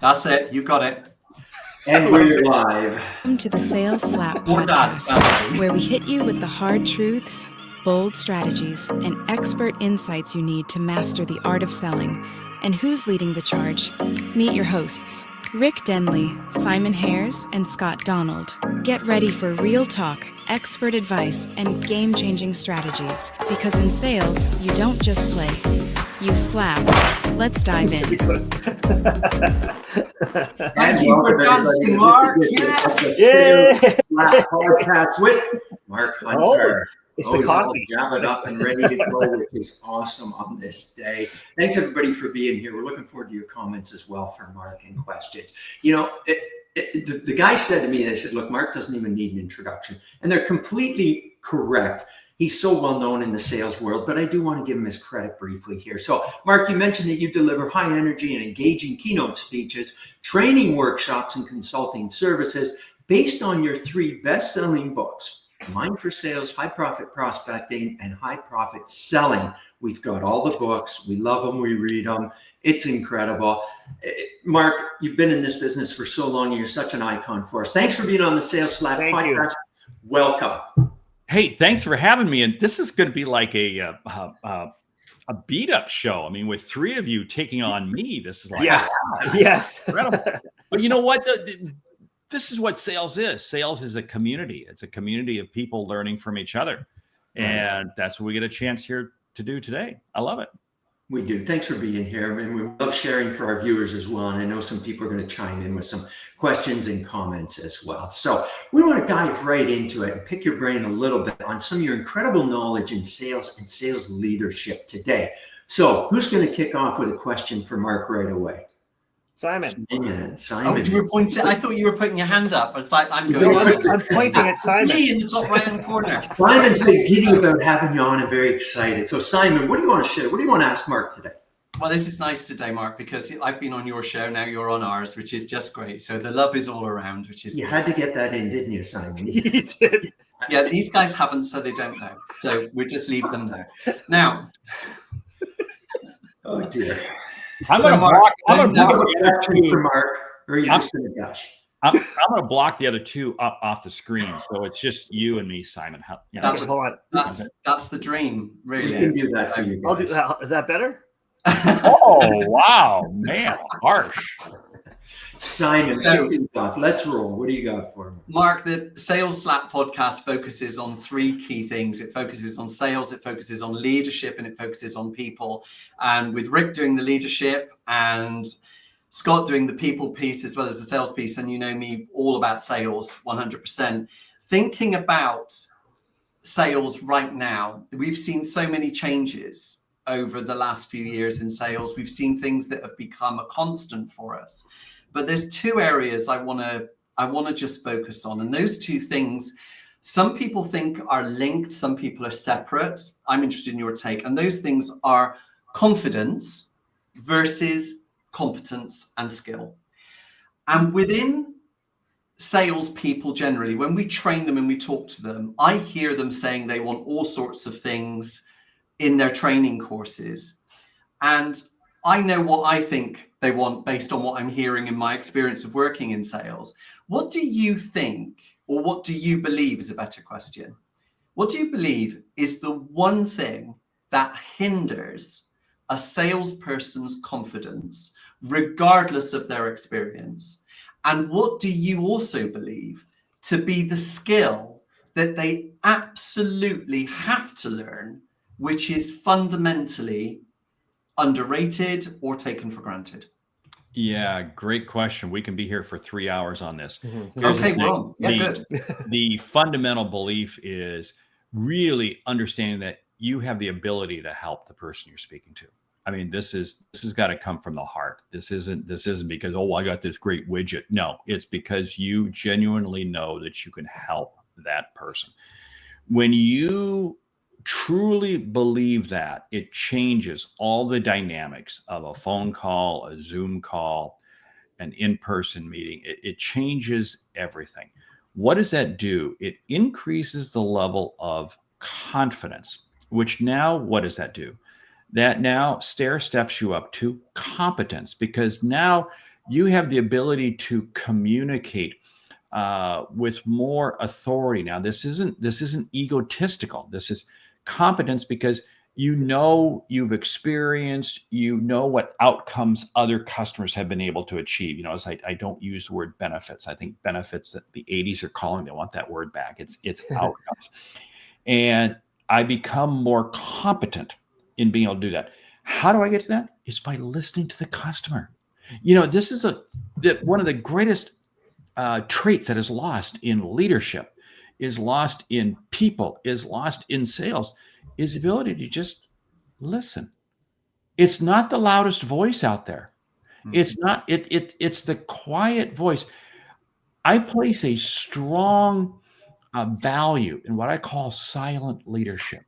That's it. You got it. And we're live. Welcome to the Sales Slap More dads, podcast, fancy. where we hit you with the hard truths, bold strategies, and expert insights you need to master the art of selling. And who's leading the charge? Meet your hosts, Rick Denley, Simon Hares, and Scott Donald. Get ready for real talk, expert advice, and game-changing strategies. Because in sales, you don't just play, you slap. Let's dive in. Thank you for dancing, Mark. Yes. Yay! Podcast with Mark Hunter. It's the coffee. Gathered up and ready to go, which is awesome on this day. Thanks everybody for being here. We're looking forward to your comments as well for Mark and questions. You know, the guy said to me, they said, look, Mark doesn't even need an introduction. And they're completely correct. He's so well known in the sales world, but I do want to give him his credit briefly here. So, Mark, you mentioned that you deliver high energy and engaging keynote speeches, training workshops, and consulting services based on your three best-selling books, Mind for Sales, High Profit Prospecting, and High Profit Selling. We've got all the books. We love them. We read them. It's incredible. Mark, you've been in this business for so long. And you're such an icon for us. Thanks for being on the Sales Slap podcast. Welcome. Hey, thanks for having me. And this is going to be like a beat up show. I mean, with three of you taking on me, this is like, Yes. Incredible. But you know what? This is what sales is. Sales is a community. It's a community of people learning from each other. And that's what we get a chance here to do today. I love it. We do. Thanks for being here. And we love sharing for our viewers as well. And I know some people are going to chime in with some questions and comments as well. So we want to dive right into it and pick your brain a little bit on some of your incredible knowledge in sales and sales leadership today. So who's going to kick off with a question for Mark right away? Simon. Simon. Oh, you were pointing. I thought you were putting your hand up. It's like I'm going. I'm pointing at Simon. It's me in the top right-hand corner. Simon's been giddy about having you on and very excited. So Simon, what do you want to share? What do you want to ask Mark today? Well, this is nice today, Mark, because I've been on your show. Now you're on ours, which is just great. So the love is all around, which is You had to get that in, didn't you, Simon? You did. Yeah, these guys haven't, so they don't know. So we just leave them there. Now. Oh dear. I'm going to block the other two for Mark, or are you just going to gush? I'm going to block the other two up off the screen. So it's just you and me, Simon. That's the dream, really. We can do that for you guys. I'll do that. Is that better? Oh, wow, man, harsh. Simon, let's roll. What do you got for me? Mark, the Sales Slap podcast focuses on three key things. It focuses on sales, it focuses on leadership, and it focuses on people. And with Rick doing the leadership and Scott doing the people piece as well as the sales piece, and you know me all about sales 100%. Thinking about sales right now, we've seen so many changes over the last few years in sales. We've seen things that have become a constant for us. But there's two areas I want to just focus on. And those two things, some people think are linked, some people are separate. I'm interested in your take. And those things are confidence versus competence and skill. And within sales people generally, when we train them and we talk to them, I hear them saying they want all sorts of things in their training courses. And I know what I think they want based on what I'm hearing in my experience of working in sales. What do you think, or what do you believe is a better question? What do you believe is the one thing that hinders a salesperson's confidence, regardless of their experience? And what do you also believe to be the skill that they absolutely have to learn, which is fundamentally underrated or taken for granted? Yeah, great question. We can be here for 3 hours on this. Mm-hmm. Okay, well, yeah, good. The fundamental belief is really understanding that you have the ability to help the person you're speaking to. I mean, this has got to come from the heart. This isn't because, oh, I got this great widget. No, it's because you genuinely know that you can help that person. When you truly believe that, it changes all the dynamics of a phone call, a Zoom call, an in-person meeting. It changes everything. What does that do? It increases the level of confidence, which now, what does that do? That now stair steps you up to competence, because now you have the ability to communicate with more authority. Now, this isn't egotistical. This is competence, because you've experienced, what outcomes other customers have been able to achieve. As I don't use the word benefits. I think benefits that the 80s are calling, they want that word back. It's outcomes. And I become more competent in being able to do that. How do I get to that? It's by listening to the customer. This is one of the greatest traits that is lost in leadership, is lost in people, is lost in sales, is the ability to just listen. It's not the loudest voice out there. It's not, it's the quiet voice. I place a strong value in what I call silent leadership.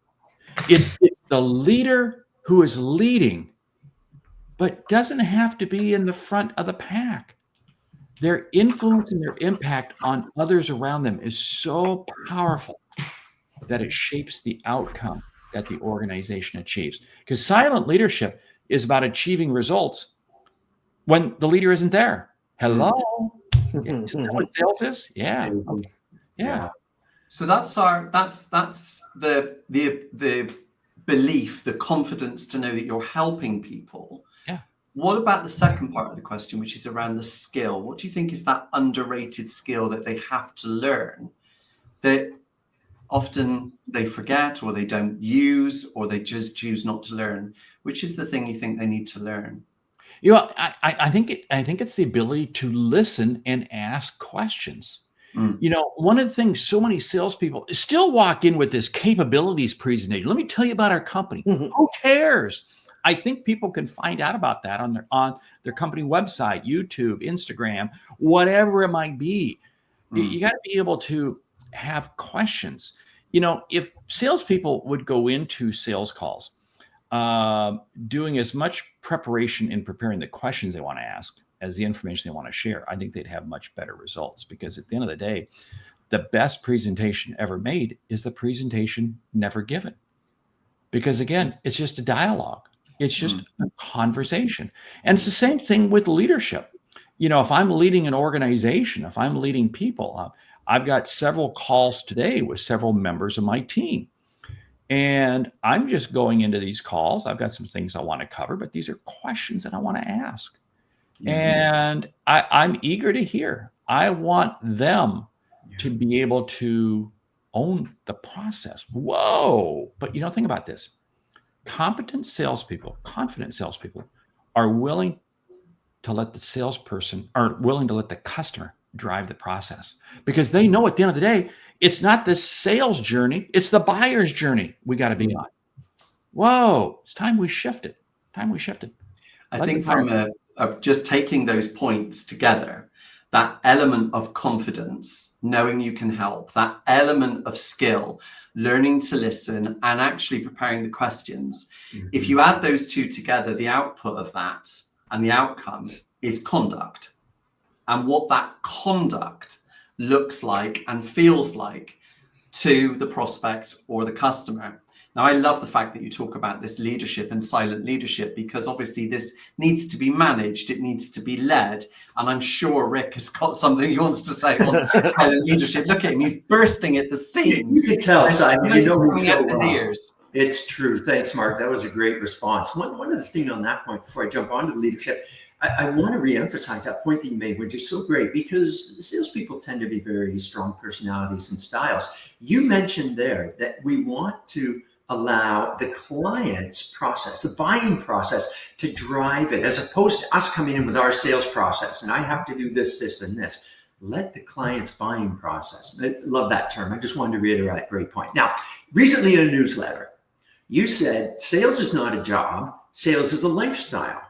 It's the leader who is leading, but doesn't have to be in the front of the pack. Their influence and their impact on others around them is so powerful that it shapes the outcome that the organization achieves. Because silent leadership is about achieving results when the leader isn't there. Hello? Isn't that what sales is? Yeah. Okay. Yeah. So that's the belief, the confidence to know that you're helping people. Yeah. What about the second part of the question, which is around the skill? What do you think is that underrated skill that they have to learn that often they forget, or they don't use, or they just choose not to learn? Which is the thing you think they need to learn? I think it's the ability to listen and ask questions. One of the things so many salespeople still walk in with this capabilities presentation. Let me tell you about our company. Who cares? I think people can find out about that on their company website, YouTube, Instagram, whatever it might be. You got to be able to have questions. If salespeople would go into sales calls doing as much preparation in preparing the questions they want to ask as the information they want to share, I think they'd have much better results. Because at the end of the day, the best presentation ever made is the presentation never given. Because again, it's just a dialogue. It's just a conversation. And it's the same thing with leadership. If I'm leading an organization, if I'm leading people, I've got several calls today with several members of my team. And I'm just going into these calls. I've got some things I want to cover, but these are questions that I want to ask. And I'm eager to hear. I want them to be able to own the process. Whoa. But think about this. Competent salespeople, confident salespeople are willing to let the salesperson, are willing to let the customer drive the process, because they know at the end of the day, it's not the sales journey, it's the buyer's journey we got to be on. Whoa, it's time we shifted. I think from just taking those points together, that element of confidence, knowing you can help, that element of skill, learning to listen, and actually preparing the questions. If you add those two together, the output of that and the outcome is conduct. And what that conduct looks like and feels like to the prospect or the customer. Now, I love the fact that you talk about this leadership and silent leadership, because obviously this needs to be managed, it needs to be led. And I'm sure Rick has got something he wants to say on silent leadership. Look at him, he's bursting at the seams. You can tell, Simon, you know me so well. Ears. It's true. Thanks, Mark. That was a great response. One of the things on that point, before I jump onto the leadership, I want to reemphasize that point that you made, which is so great, because salespeople tend to be very strong personalities and styles. You mentioned there that we want to allow the client's process, the buying process, to drive it, as opposed to us coming in with our sales process. And I have to do this, this, and this. Let the client's buying process. I love that term. I just wanted to reiterate that great point. Now, recently in a newsletter, you said sales is not a job, sales is a lifestyle.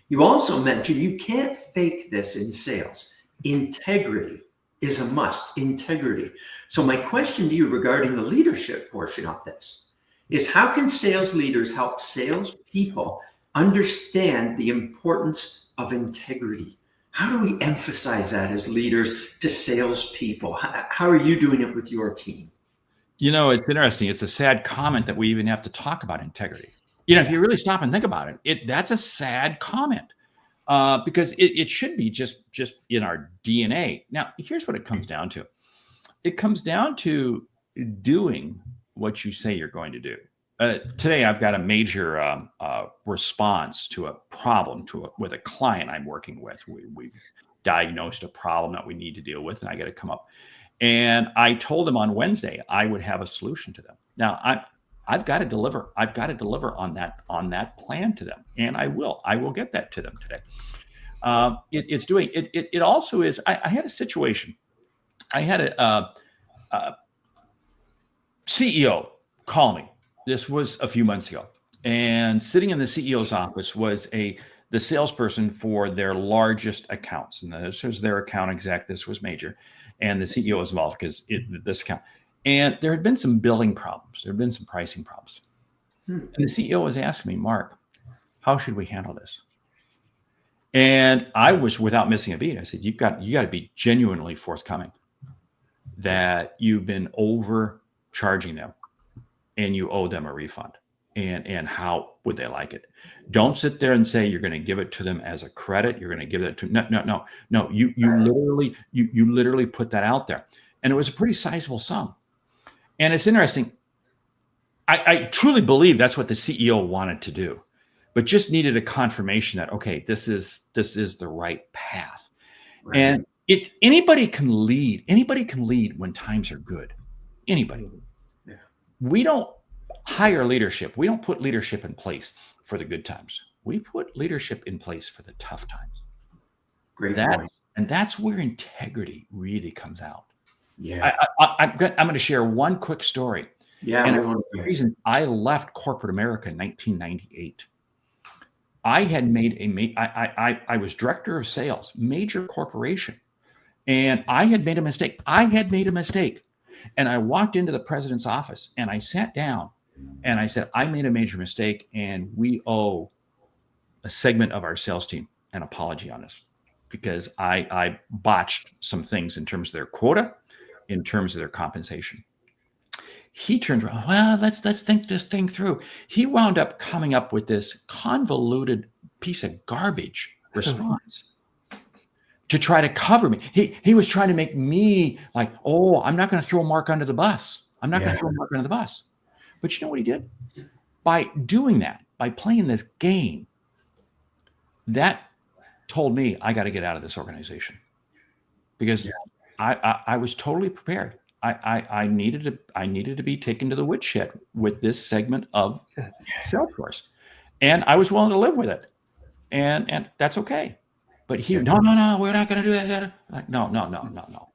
You also mentioned you can't fake this in sales. Integrity is a must, integrity. So my question to you regarding the leadership portion of this is, how can sales leaders help sales people understand the importance of integrity? How do we emphasize that as leaders to salespeople? How are you doing it with your team? It's interesting. It's a sad comment that we even have to talk about integrity. If you really stop and think about it, that's a sad comment. because it should be just in our DNA. Now, here's what it comes down to. It comes down to doing what you say you're going to do. Today, I've got a major response to a problem with a client I'm working with. We've diagnosed a problem that we need to deal with, and I got to come up. And I told them on Wednesday I would have a solution to them. Now, I've got to deliver. I've got to deliver on that plan to them, and I will. I will get that to them today. It's doing it. It also is. I had a situation. I had a CEO call me. This was a few months ago, and sitting in the CEO's office was the salesperson for their largest accounts, and this was their account exec. This was major, and the CEO was involved because this account. And there had been some billing problems. There had been some pricing problems. And the CEO was asking me, Mark, how should we handle this? And I was, without missing a beat, I said, you got to be genuinely forthcoming that you've been overcharging them and you owe them a refund. And how would they like it? Don't sit there and say you're going to give it to them as a credit. You're going to give it to no. You literally put that out there. And it was a pretty sizable sum. And it's interesting. I truly believe that's what the CEO wanted to do, but just needed a confirmation that, okay, this is the right path. Right. And anybody can lead. Anybody can lead when times are good. Anybody. Yeah. We don't hire leadership. We don't put leadership in place for the good times. We put leadership in place for the tough times. Great point. And that's where integrity really comes out. Yeah, I'm going to share one quick story. Yeah, and one of the reasons I left corporate America in 1998. I had made I was director of sales, major corporation, and I had made a mistake. And I walked into the president's office and I sat down and I said, I made a major mistake, and we owe a segment of our sales team an apology on this because I botched some things in terms of their quota, in terms of their compensation. He turned around, well, let's think this thing through. He wound up coming up with this convoluted piece of garbage response to try to cover me. He was trying to make me like, oh, I'm not going to throw Mark under the bus. But you know what he did? By doing that, by playing this game, that told me I got to get out of this organization because I was totally prepared. I needed to be taken to the woodshed with this segment of Salesforce, and I was willing to live with it, and that's okay. But no, we're not going to do that. Like, no.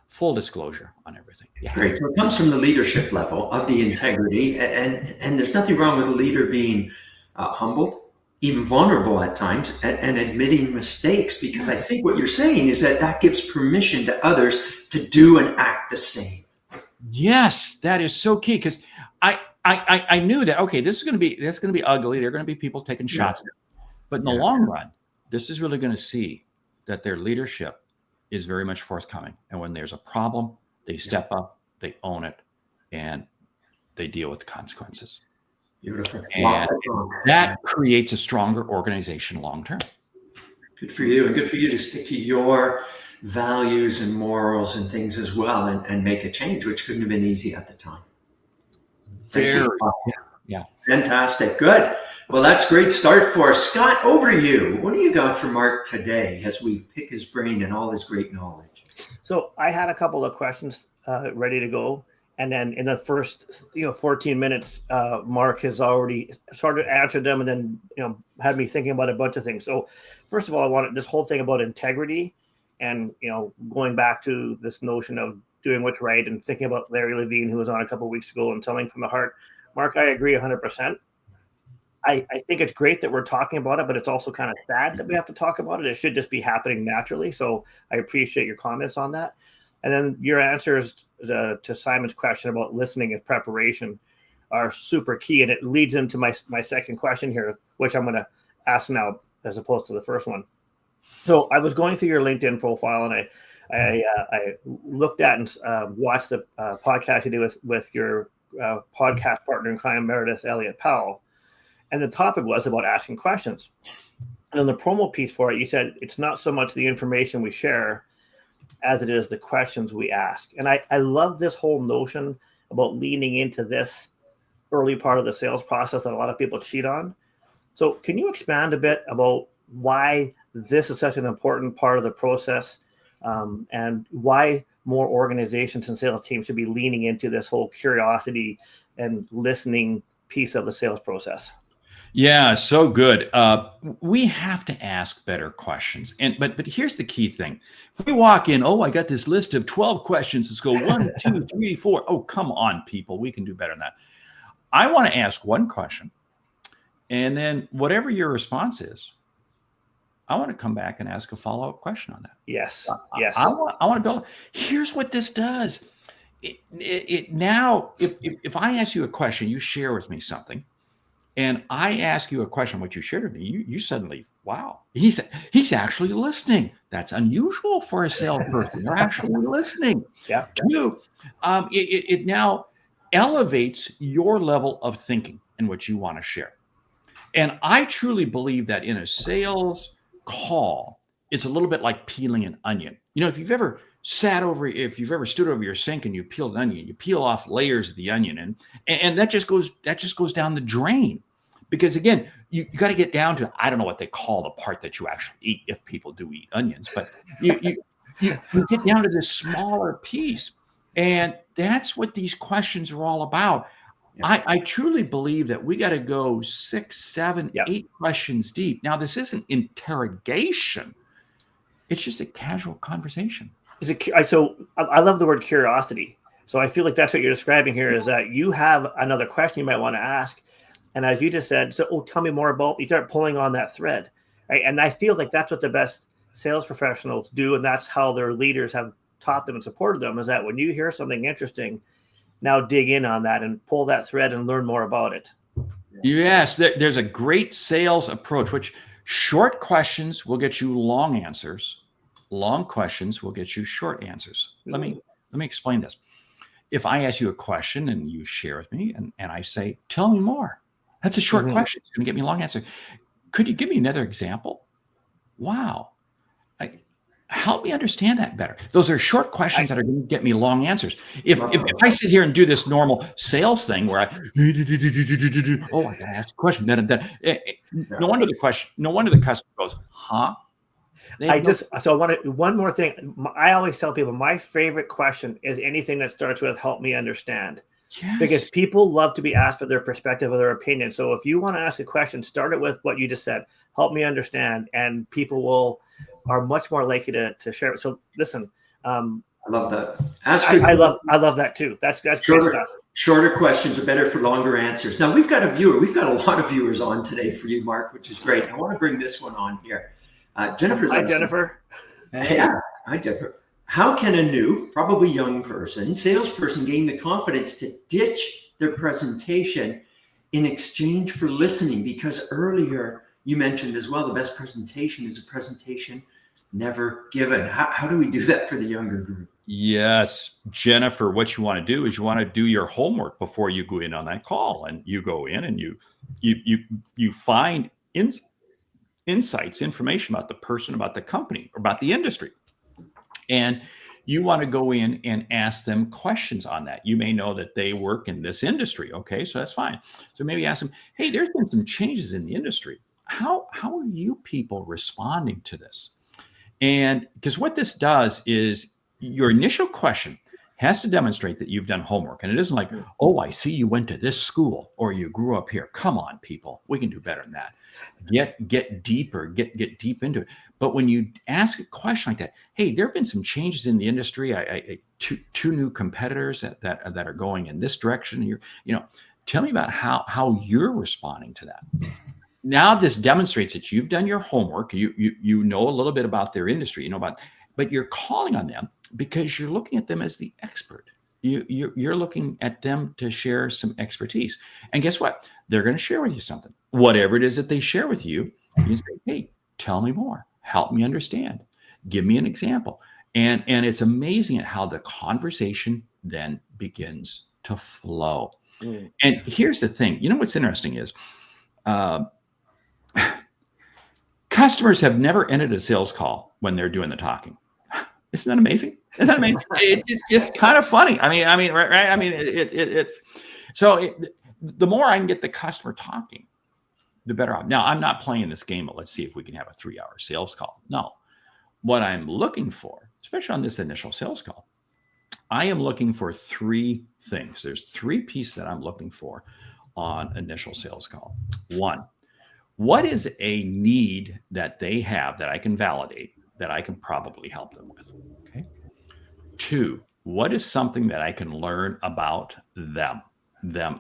Full disclosure on everything. Yeah. Great. So it comes from the leadership level of the integrity, and there's nothing wrong with a leader being humbled, even vulnerable at times, and admitting mistakes, because I think what you're saying is that gives permission to others to do and act the same. Yes, that is so key, because I knew that, okay, this is going to be ugly. There are going to be people taking shots, but in the long run, this is really going to see that their leadership is very much forthcoming. And when there's a problem, they step up, they own it, and they deal with the consequences. Beautiful. And that creates a stronger organization long-term. Good for you. And good for you to stick to your values and morals and things as well, and make a change, which couldn't have been easy at the time. Yeah. Fantastic. Good. Well, that's a great start for us. Scott, over to you. What do you got for Mark today as we pick his brain and all his great knowledge? So I had a couple of questions ready to go. And then in the first 14 minutes, Mark has already started to answer them, and then had me thinking about a bunch of things. So first of all, I wanted this whole thing about integrity and going back to this notion of doing what's right and thinking about Larry Levine, who was on a couple of weeks ago, and selling from the heart. Mark, I agree 100%. I think it's great that we're talking about it, but it's also kind of sad that we have to talk about it. It should just be happening naturally. So I appreciate your comments on that. And then your answers to Simon's question about listening and preparation are super key. And it leads into my second question here, which I'm going to ask now as opposed to the first one. So I was going through your LinkedIn profile, and I looked at and watched the podcast you did with your podcast partner in crime, Meredith Elliott Powell. And the topic was about asking questions. And on the promo piece for it, you said it's not so much the information we share as it is the questions we ask. And I love this whole notion about leaning into this early part of the sales process that a lot of people cheat on. So can you expand a bit about why this is such an important part of the process, and why more organizations and sales teams should be leaning into this whole curiosity and listening piece of the sales process? Yeah, so good. We have to ask better questions. But here's the key thing. If we walk in, oh, I got this list of 12 questions. Let's go 1, 2, 3, 4. Oh, come on, people. We can do better than that. I want to ask one question. And then whatever your response is, I want to come back and ask a follow-up question on that. Yes. I want to build. Here's what this does. Now, if I ask you a question, you share with me something, and I ask you a question, what you shared with me, you suddenly, wow, he's actually listening. That's unusual for a salesperson. They're actually listening. Yeah. Two, it now elevates your level of thinking and what you want to share. And I truly believe that in a sales call, it's a little bit like peeling an onion. If you've ever stood over your sink and you peel an onion, you peel off layers of the onion, and that just goes down the drain. Because again, you got to get down to, I don't know what they call the part that you actually eat, if people do eat onions, but you get down to this smaller piece. And that's what these questions are all about. Yeah. I truly believe that we got to go 6, 7, 8 questions deep. Now, this isn't interrogation. It's just a casual conversation. So I love the word curiosity. So I feel like that's what you're describing here, is that you have another question you might want to ask. And as you just said, tell me more about, you start pulling on that thread, right? And I feel like that's what the best sales professionals do. And that's how their leaders have taught them and supported them, is that when you hear something interesting, now dig in on that and pull that thread and learn more about it. Yes, there's a great sales approach, which short questions will get you long answers. Long questions will get you short answers. Let me explain this. If I ask you a question and you share with me and I say, tell me more. That's a short question. It's going to get me a long answer. Could you give me another example? Wow. Help me understand that better. Those are short questions that are going to get me long answers. If I sit here and do this normal sales thing where I got to ask a question, no wonder the customer goes, huh? So I want to, one more thing. I always tell people my favorite question is anything that starts with help me understand. Yes. Because people love to be asked for their perspective or their opinion. So if you want to ask a question, start it with what you just said. Help me understand, and people are much more likely to share it. So listen, I love that. I love that too. That's great stuff. Shorter questions are better for longer answers. Now we've got a lot of viewers on today for you, Mark, which is great. I want to bring this one on here. Jennifer's Hi, Jennifer. Hey. Yeah. Hi, Jennifer. How can a new, probably young salesperson gain the confidence to ditch their presentation in exchange for listening? Because earlier you mentioned as well, the best presentation is a presentation never given. How do we do that for the younger group? Yes, Jennifer, what you want to do is you want to do your homework before you go in on that call, and you go in and you find insights, information about the person, about the company, or about the industry. And you want to go in and ask them questions on that. You may know that they work in this industry. Okay, so that's fine. So maybe ask them, hey, there's been some changes in the industry. How are you people responding to this? And because what this does is your initial question has to demonstrate that you've done homework. And it isn't like, oh, I see you went to this school or you grew up here. Come on, people. We can do better than that. Get deeper, get deep into it. But when you ask a question like that, hey, there have been some changes in the industry. Two new competitors that are going in this direction. Tell me about how you're responding to that. Now this demonstrates that you've done your homework. You know a little bit about their industry. But you're calling on them because you're looking at them as the expert. You're looking at them to share some expertise. And guess what? They're going to share with you something. Whatever it is that they share with you, you say, hey, tell me more. Help me understand. Give me an example. And it's amazing at how the conversation then begins to flow. And here's the thing. What's interesting is customers have never ended a sales call when they're doing the talking. Isn't that amazing? Isn't that amazing? It's kind of funny. I mean, right? I mean, the more I can get the customer talking, the better off. Now, I'm not playing this game of let's see if we can have a 3-hour sales call. No, what I'm looking for, especially on this initial sales call, I am looking for 3 things. There's 3 pieces that I'm looking for on initial sales call. 1, what is a need that they have that I can validate, that I can probably help them with? Okay. 2, what is something that I can learn about them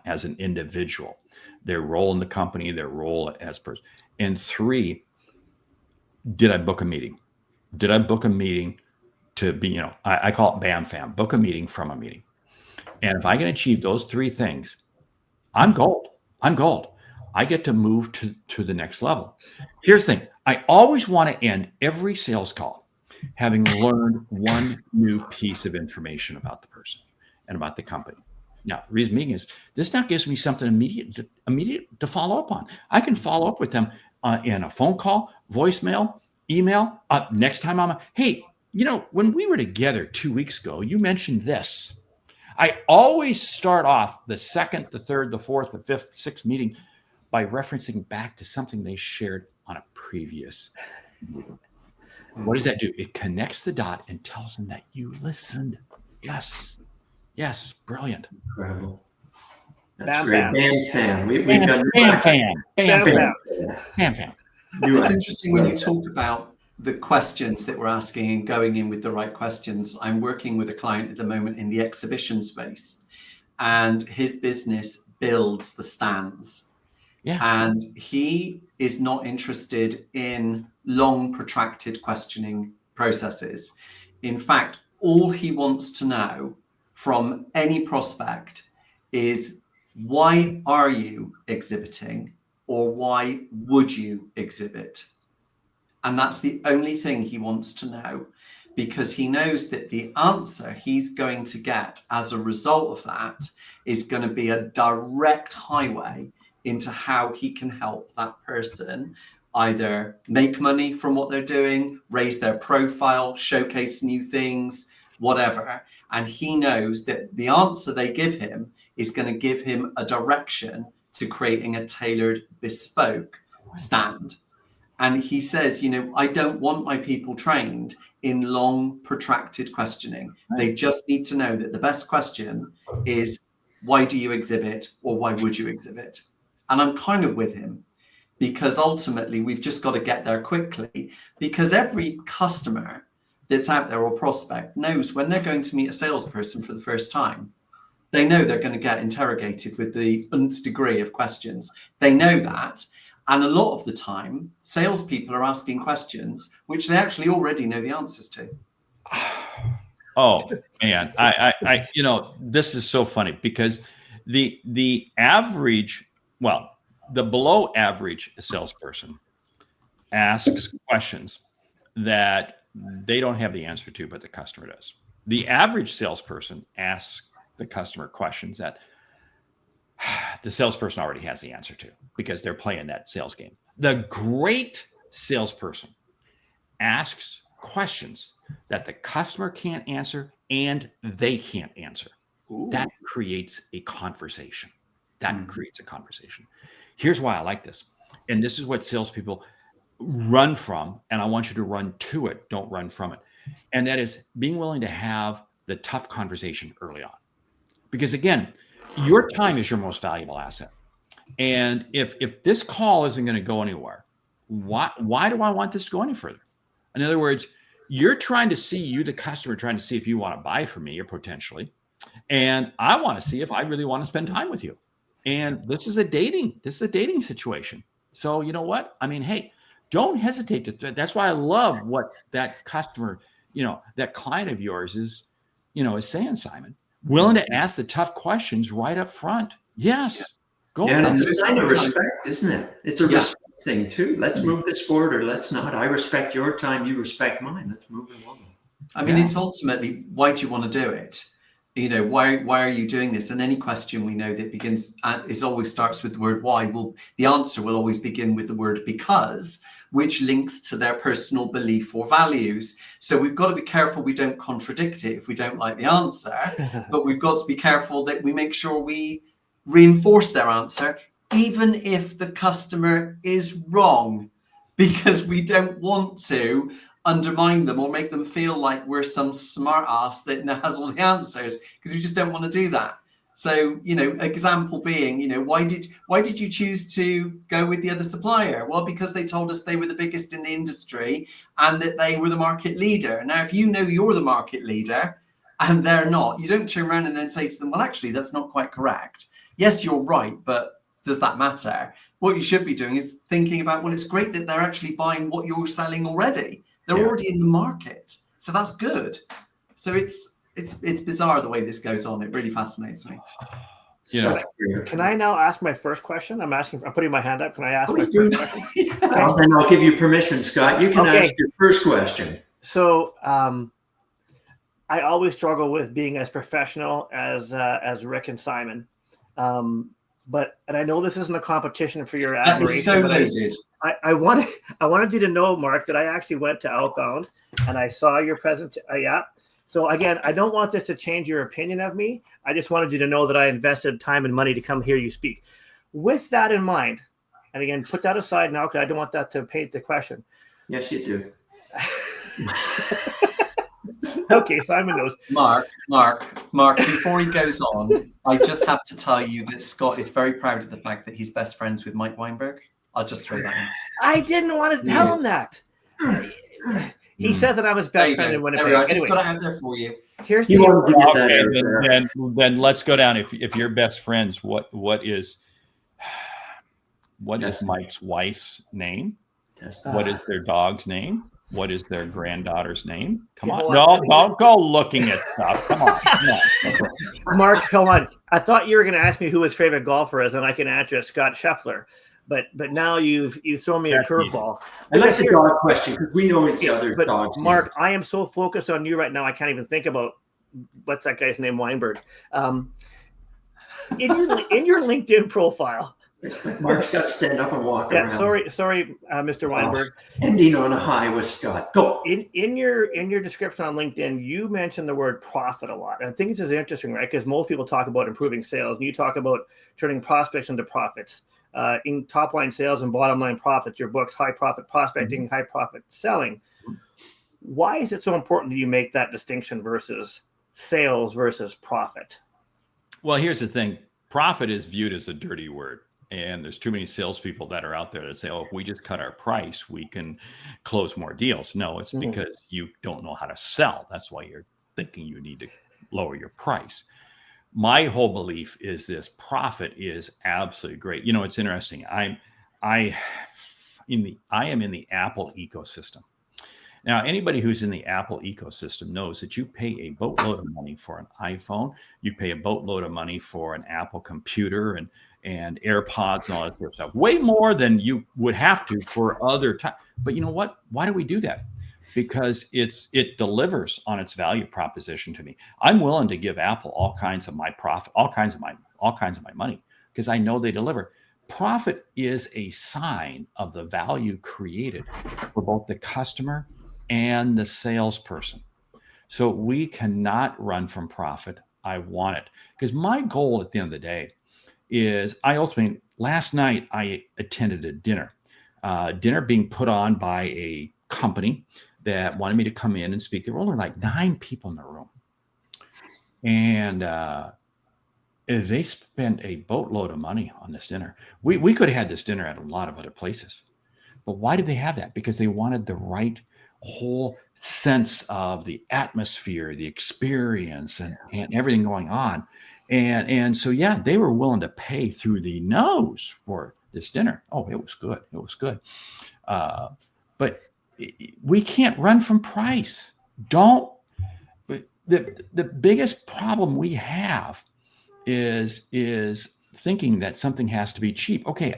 as an individual, their role in the company, their role as person? And 3, did I book a meeting? Did I book a meeting to be, I call it BAM fam, book a meeting from a meeting. And if I can achieve those 3 things, I'm gold. I get to move to the next level. Here's the thing. I always want to end every sales call having learned one new piece of information about the person and about the company. Now, the reason being is this now gives me something immediate to follow up on. I can follow up with them in a phone call, voicemail, email. Next time hey, when we were together 2 weeks ago, you mentioned this. I always start off the 2nd, the 3rd, the 4th, the 5th, 6th meeting by referencing back to something they shared on a previous meeting. What does that do? It connects the dot and tells them that you listened. Yes, brilliant. Incredible. That's Bam, great. bam. BAM fam. We've done Bam fam. It's interesting when you talk about the questions that we're asking and going in with the right questions. I'm working with a client at the moment in the exhibition space, and his business builds the stands. Yeah. And he is not interested in long, protracted questioning processes. In fact, all he wants to know from any prospect is, why are you exhibiting, or why would you exhibit? And that's the only thing he wants to know, because he knows that the answer he's going to get as a result of that is going to be a direct highway into how he can help that person either make money from what they're doing, raise their profile, showcase new things, whatever. And he knows that the answer they give him is going to give him a direction to creating a tailored, bespoke stand. And he says, I don't want my people trained in long, protracted questioning. They just need to know that the best question is, why do you exhibit, or why would you exhibit? And I'm kind of with him, because ultimately we've just got to get there quickly, because every customer that's out there or prospect knows when they're going to meet a salesperson for the first time, they know they're going to get interrogated with the nth degree of questions. They know that. And a lot of the time, salespeople are asking questions which they actually already know the answers to. Oh man, I this is so funny, because the average, the below average salesperson asks questions that they don't have the answer to, but the customer does. The average salesperson asks the customer questions that the salesperson already has the answer to, because they're playing that sales game. The great salesperson asks questions that the customer can't answer and they can't answer. Ooh. That creates a conversation. Here's why I like this. And this is what salespeople run from. And I want you to run to it. Don't run from it. And that is being willing to have the tough conversation early on. Because again, your time is your most valuable asset. And if this call isn't going to go anywhere, why do I want this to go any further? In other words, you're trying to see, you, the customer, trying to see if you want to buy from me or potentially. And I want to see if I really want to spend time with you. And this is a dating situation. So you know what? I mean, hey, don't hesitate to, that's why I love what that customer, that client of yours is saying, Simon, willing to ask the tough questions right up front. Yes. Go. Yeah, and it's a sign of respect, isn't it? It's a respect thing too. Let's move this forward, or let's not. I respect your time. You respect mine. Let's move it along. I mean, it's ultimately, why do you want to do it? why are you doing this? And any question we know that begins is always starts with the word why. Well, the answer will always begin with the word because, which links to their personal belief or values. So we've got to be careful we don't contradict it if we don't like the answer, but we've got to be careful that we make sure we reinforce their answer, even if the customer is wrong, because we don't want to undermine them or make them feel like we're some smart ass that has all the answers, because we just don't want to do that. So, example being, why did you choose to go with the other supplier? Well, because they told us they were the biggest in the industry and that they were the market leader. Now, if you know you're the market leader and they're not, you don't turn around and then say to them, well, actually, that's not quite correct. Yes, you're right, but does that matter? What you should be doing is thinking about, well, it's great that they're actually buying what you're selling already. They're already in the market. So that's good. So it's bizarre the way this goes on. It really fascinates me. Can I now ask my first question? I'm putting my hand up. Can I ask my first question? Well, then I'll give you permission, Scott. You can ask your first question. So I always struggle with being as professional as Rick and Simon. But I know this isn't a competition for your admiration. That is so loaded. I wanted you to know, Mark, that I actually went to Outbound and I saw your present. So again, I don't want this to change your opinion of me. I just wanted you to know that I invested time and money to come hear you speak. With that in mind, and again, put that aside now because I don't want that to paint the question. Yes, you do. Okay, Simon knows. Mark, before he goes on, I just have to tell you that Scott is very proud of the fact that he's best friends with Mike Weinberg. I'll just throw that in. I didn't want to tell him that. He said that I'm his best friend in Winnipeg. I just got it out there for you. Here's the then let's go down. If you're best friends, what is Mike's wife's name? What is their dog's name? What is their granddaughter's name? Come on. No, don't go looking at stuff. Come on. Mark, come on. I thought you were going to ask me who his favorite golfer is, and I can answer Scott Scheffler. But now you've thrown me a curveball. I like the dog question because we know his other dogs. Mark, I am so focused on you right now, I can't even think about what's that guy's name, Weinberg. In your LinkedIn profile. Mark's got to stand up and walk around. Sorry, Mr. Weinberg. Ending on a high with Scott. Go. In your description on LinkedIn, you mentioned the word profit a lot. And I think this is interesting, right? Because most people talk about improving sales, and you talk about turning prospects into profits. In top line sales and bottom line profits, your book's High Profit Prospecting, High Profit Selling. Why is it so important that you make that distinction versus sales versus profit? Well, here's the thing. Profit is viewed as a dirty word. And there's too many salespeople that are out there that say, oh, if we just cut our price, we can close more deals. No, it's because you don't know how to sell. That's why you're thinking you need to lower your price. My whole belief is this: profit is absolutely great. It's interesting. I am in the Apple ecosystem. Now, anybody who's in the Apple ecosystem knows that you pay a boatload of money for an iPhone. You pay a boatload of money for an Apple computer and AirPods and all that sort of stuff. Way more than you would have to for other time. But you know what? Why do we do that? Because it delivers on its value proposition to me. I'm willing to give Apple all kinds of my profit, all kinds of my money, because I know they deliver. Profit is a sign of the value created for both the customer and the salesperson. So we cannot run from profit. I want it, because my goal at the end of the day is last night I attended a dinner being put on by a company that wanted me to come in and speak. There were only like 9 people in the room. And as they spent a boatload of money on this dinner, we could have had this dinner at a lot of other places. But why did they have that? Because they wanted the right whole sense of the atmosphere, the experience, and everything going on. And so, yeah, they were willing to pay through the nose for this dinner. Oh, it was good. It was good. But we can't run from price. The biggest problem we have is thinking that something has to be cheap. Okay,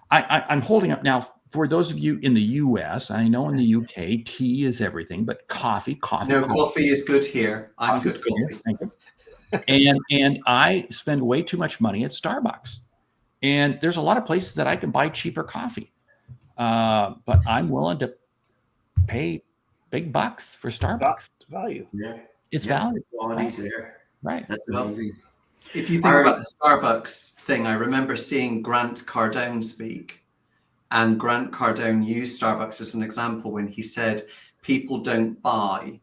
I'm holding up now. For those of you in the U.S., I know in the UK, tea is everything, but coffee. No, coffee is good here. I'm good coffee. Thank you. And I spend way too much money at Starbucks. And there's a lot of places that I can buy cheaper coffee. But I'm willing to pay big bucks for Starbucks. It's value. Yeah. It's Yeah, value. quality's there. Right. That's Well, amazing. If you think about the Starbucks thing, I remember seeing Grant Cardone speak, and Grant Cardone used Starbucks as an example when he said, people don't buy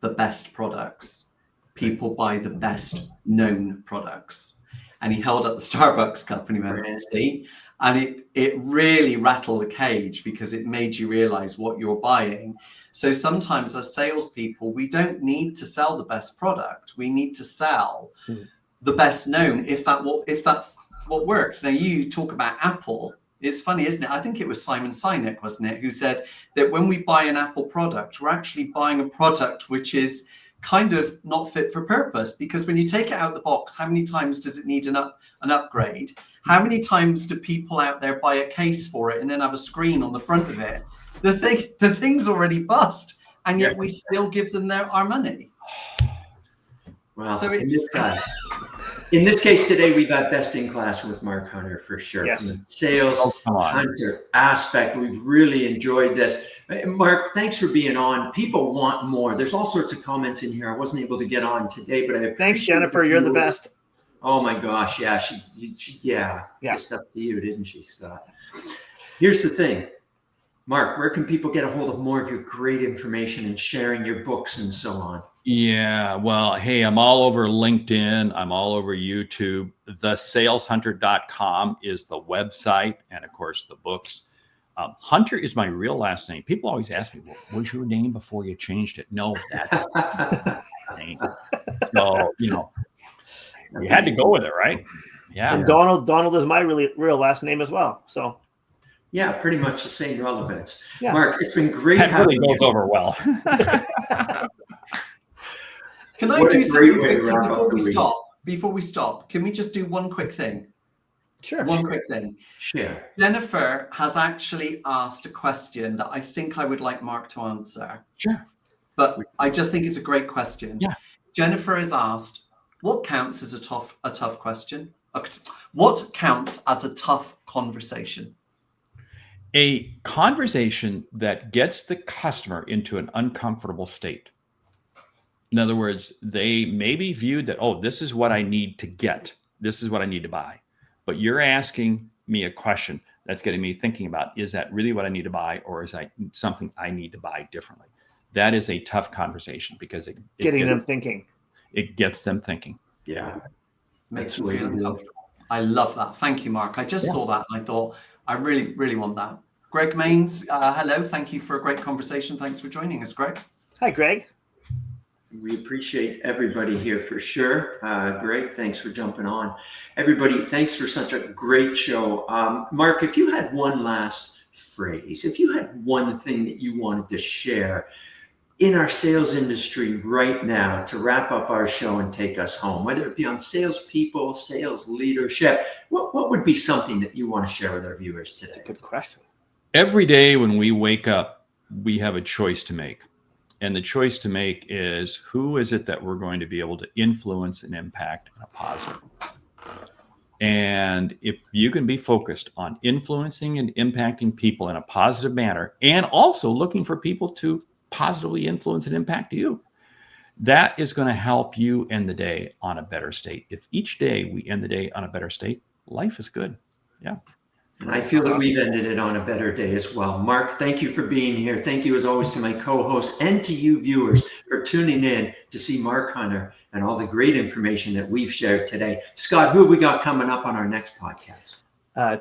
the best products, people buy the best known products. And he held up the Starbucks cup and he went, see? And it really rattled the cage because it made you realize what you're buying. So sometimes as salespeople, we don't need to sell the best product. We need to sell the best known if that's what works. Now you talk about Apple. It's funny, isn't it? I think it was Simon Sinek, wasn't it, who said that when we buy an Apple product, we're actually buying a product which is kind of not fit for purpose, because when you take it out of the box, how many times does it need an upgrade? How many times do people out there buy a case for it and then have a screen on the front of it? The thing's already bust, and yet we still give them our money. Well, so in this case today, we've had best in class with Mark Hunter for sure. Yes. From the sales hunter aspect, we've really enjoyed this. Mark, thanks for being on. People want more. There's all sorts of comments in here. I wasn't able to get on today, but thanks, Jennifer. You're the best. Oh my gosh, yeah, she kissed up to you, didn't she, Scott? Here's the thing, Mark. Where can people get a hold of more of your great information and sharing your books and so on? Yeah, well, hey, I'm all over LinkedIn. I'm all over YouTube. TheSalesHunter.com is the website, and of course the books. Hunter is my real last name. People always ask me, "What was your name before you changed it?" No, that's my name. So you had to go with it, right? Yeah. And Donald is my real last name as well. So. Yeah, pretty much the same relevance. Yeah. Mark, it's been great that having really you. goes over well. Can I do something quickly before we stop? Can we just do one quick thing? Sure. One quick thing. Sure. Jennifer has actually asked a question that I think I would like Mark to answer. Sure. But I just think it's a great question. Yeah. Jennifer has asked, what counts as a tough question? What counts as a tough conversation? A conversation that gets the customer into an uncomfortable state. In other words, they may be viewed that, oh, this is what I need to get. This is what I need to buy. But you're asking me a question that's getting me thinking about, is that really what I need to buy, or is that something I need to buy differently? That is a tough conversation because it getting them thinking. It gets them thinking. Yeah. Makes me feel uncomfortable. I love that. Thank you, Mark. I just saw that and I thought, I really, really want that. Greg Maines, hello. Thank you for a great conversation. Thanks for joining us, Greg. Hi, Greg. We appreciate everybody here for sure. Greg, thanks for jumping on. Everybody, thanks for such a great show. Mark, if you had one last phrase, if you had one thing that you wanted to share in our sales industry right now to wrap up our show and take us home, whether it be on salespeople, sales leadership, what would be something that you want to share with our viewers today? Good question. Every day when we wake up, we have a choice to make. And the choice to make is, who is it that we're going to be able to influence and impact in a positive? And if you can be focused on influencing and impacting people in a positive manner, and also looking for people to positively influence and impact you, that is going to help you end the day on a better state. If each day we end the day on a better state, life is good. Yeah. And I feel that we've ended it on a better day as well. Mark, thank you for being here. Thank you, as always, to my co-hosts and to you viewers for tuning in to see Mark Hunter and all the great information that we've shared today. Scott, who have we got coming up on our next podcast?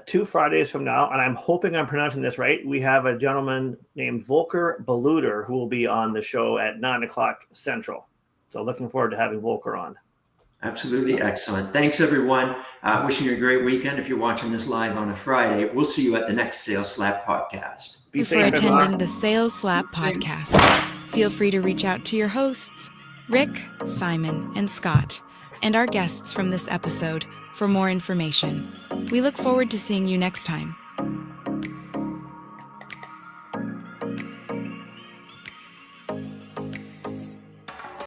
2 Fridays from now, and I'm hoping I'm pronouncing this right. We have a gentleman named Volker Beluder who will be on the show at 9:00 Central. So looking forward to having Volker on. Absolutely excellent. Thanks, everyone. Wishing you a great weekend. If you're watching this live on a Friday, we'll see you at the next Sales Slap podcast. Thank you for attending the Sales Slap podcast. Feel free to reach out to your hosts, Rick, Simon, and Scott, and our guests from this episode for more information. We look forward to seeing you next time.